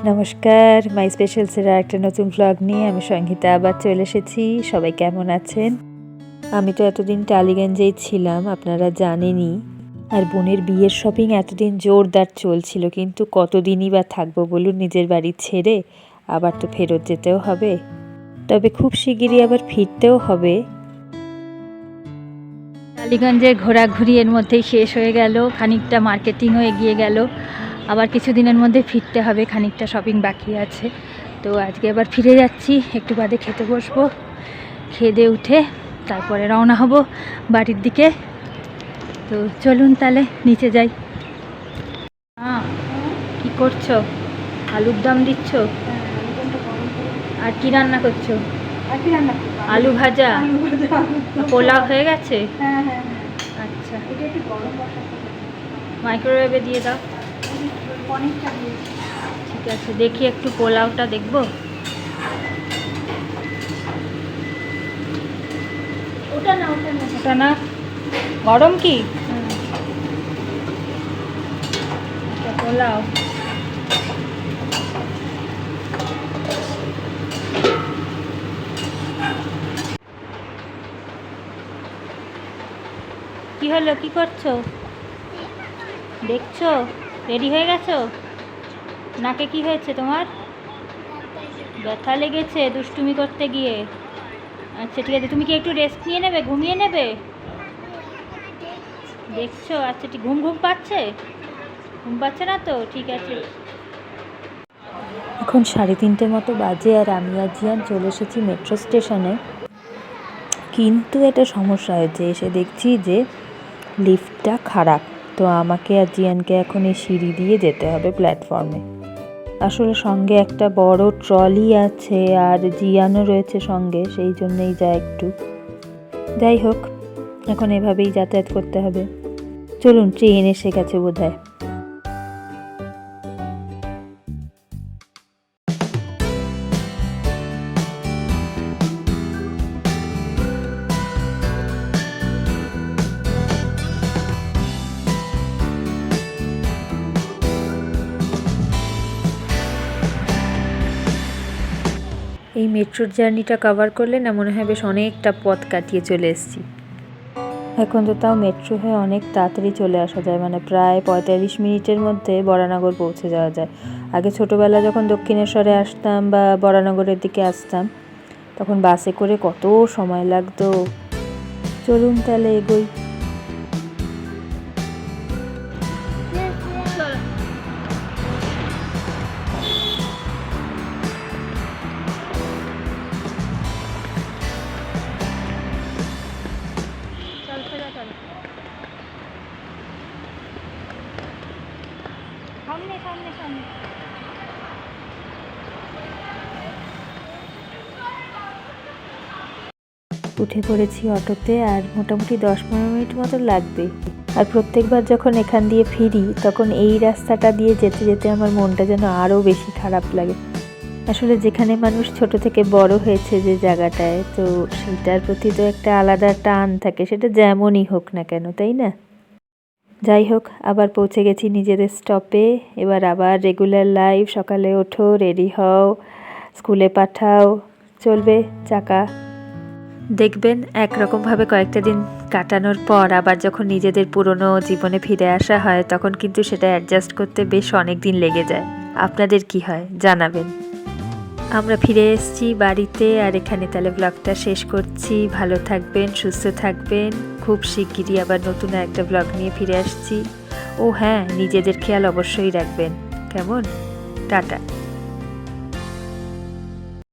নমস্কার, মাই স্পেশালসের একটা নতুন ভ্লগ নিয়ে আমি সঙ্গীতা আবার চলে এসেছি। সবাই কেমন আছেন? আমি তো এতদিন টালিগঞ্জেই ছিলাম, আপনারা জানেনই। আর বোনের বিয়ের শপিং এতদিন জোরদার চলছিল, কিন্তু কতদিনই বা থাকবো বলুন নিজের বাড়ি ছেড়ে। আবার তো ফেরত যেতেও হবে, তবে খুব শিগগিরই আবার ফিরতেও হবে। টালিগঞ্জের ঘোরাঘুরি এর মধ্যেই শেষ হয়ে গেল, খানিকটা মার্কেটিংও এগিয়ে গেল। আবার কিছুদিনের মধ্যে ফিরতে হবে, খানিকটা শপিং বাকি আছে। তো আজকে আবার ফিরে যাচ্ছি, একটু বাদে খেতে বসবো, খেয়ে দিয়ে উঠে তারপরে রওনা হব বাড়ির দিকে। তো চলুন তাহলে নিচে যাই। কি করছো? আলুর দম দিচ্ছ? আর কি রান্না করছো? আলু ভাজা, পোলাও হয়ে গেছে? আচ্ছা, মাইক্রোওয়েভে দিয়ে দাও। ঠিক আছে, দেখি একটু পোলাওটা দেখবো। ওটা না, গরম কি? পোলাও কি হলো, কি করছো? দেখছো? রেডি হয়ে গেছো? নাকে কি হয়েছে তোমার? ব্যথা লেগেছে দুষ্টুমি করতে গিয়ে? আচ্ছা ঠিক আছে, তুমি কি একটু রেস্ট নিয়ে নেবে, ঘুমিয়ে নেবে? দেখছো? আচ্ছা ঠিক, ঘুম ঘুম পাচ্ছে? ঘুম পাচ্ছে না তো? ঠিক আছে। এখন 3:30 মতো বাজে, আর আমি আর জিয়ান চলে এসেছি মেট্রো স্টেশনে। কিন্তু একটা সমস্যা হয়েছে, এসে দেখছি যে লিফটটা খারাপ। তো আমাকে আর জিয়ানকে এখন এই সিঁড়ি দিয়ে যেতে হবে প্ল্যাটফর্মে। আসলে সঙ্গে একটা বড় ট্রলি আছে, আর জিয়ানও রয়েছে সঙ্গে, সেই জন্যই একটু যাই হোক, এখন এভাবেই যাতায়াত করতে হবে। চলুন, ট্রেন এসে গেছে বোধহয়। এই মেট্রোর জার্নিটা কভার করলে না মনে হয় বেশ অনেকটা পথ কাটিয়ে চলে এসেছি। এখন তো তাও মেট্রো হয়ে অনেক তাড়াতাড়ি চলে আসা যায়, মানে প্রায় 45 মিনিটের মধ্যে বরানগর পৌঁছে যাওয়া যায়। আগে ছোটোবেলা যখন দক্ষিণেশ্বরে আসতাম বা বরানগরের দিকে আসতাম, তখন বাসে করে কত সময় লাগতো। চলুন তাহলে এগোই। সামনে সামনে সামনে। উঠে পড়েছি অটোতে, আর মোটামুটি 10-15 মিনিট মতো লাগবে। আর প্রত্যেকবার যখন এখান দিয়ে ফিরি, তখন এই রাস্তাটা দিয়ে যেতে যেতে আমার মনটা যেন আরও বেশি খারাপ লাগে। আসলে যেখানে মানুষ ছোট থেকে বড় হয়েছে যে জায়গাটায়, তো সেটার প্রতি তো একটা আলাদা টান থাকে, সেটা যেমনই হোক না কেন, তাই না? যাই হোক, আবার পৌঁছে গেছি নিজেদের স্টপে। এবার আবার রেগুলার লাইফ, সকালে ওঠো, রেডি হও, স্কুলে পাঠাও, চলবে চাকা। দেখবেন একরকমভাবে কয়েকটা দিন কাটানোর পর আবার যখন নিজেদের পুরনো জীবনে ফিরে আসা হয়, তখন কিন্তু সেটা অ্যাডজাস্ট করতে বেশ অনেক দিন লেগে যায়। আপনাদের কি হয় জানাবেন। আমরা ফিরে এসেছি বাড়িতে, আর এখানে তাহলে ব্লগটা শেষ করছি। ভালো থাকবেন, সুস্থ থাকবেন। খুব শিগগিরই আবার নতুন একটা ব্লগ নিয়ে ফিরে আসছি। ও হ্যাঁ, নিজেদের খেয়াল অবশ্যই রাখবেন। কেমন? টাটা।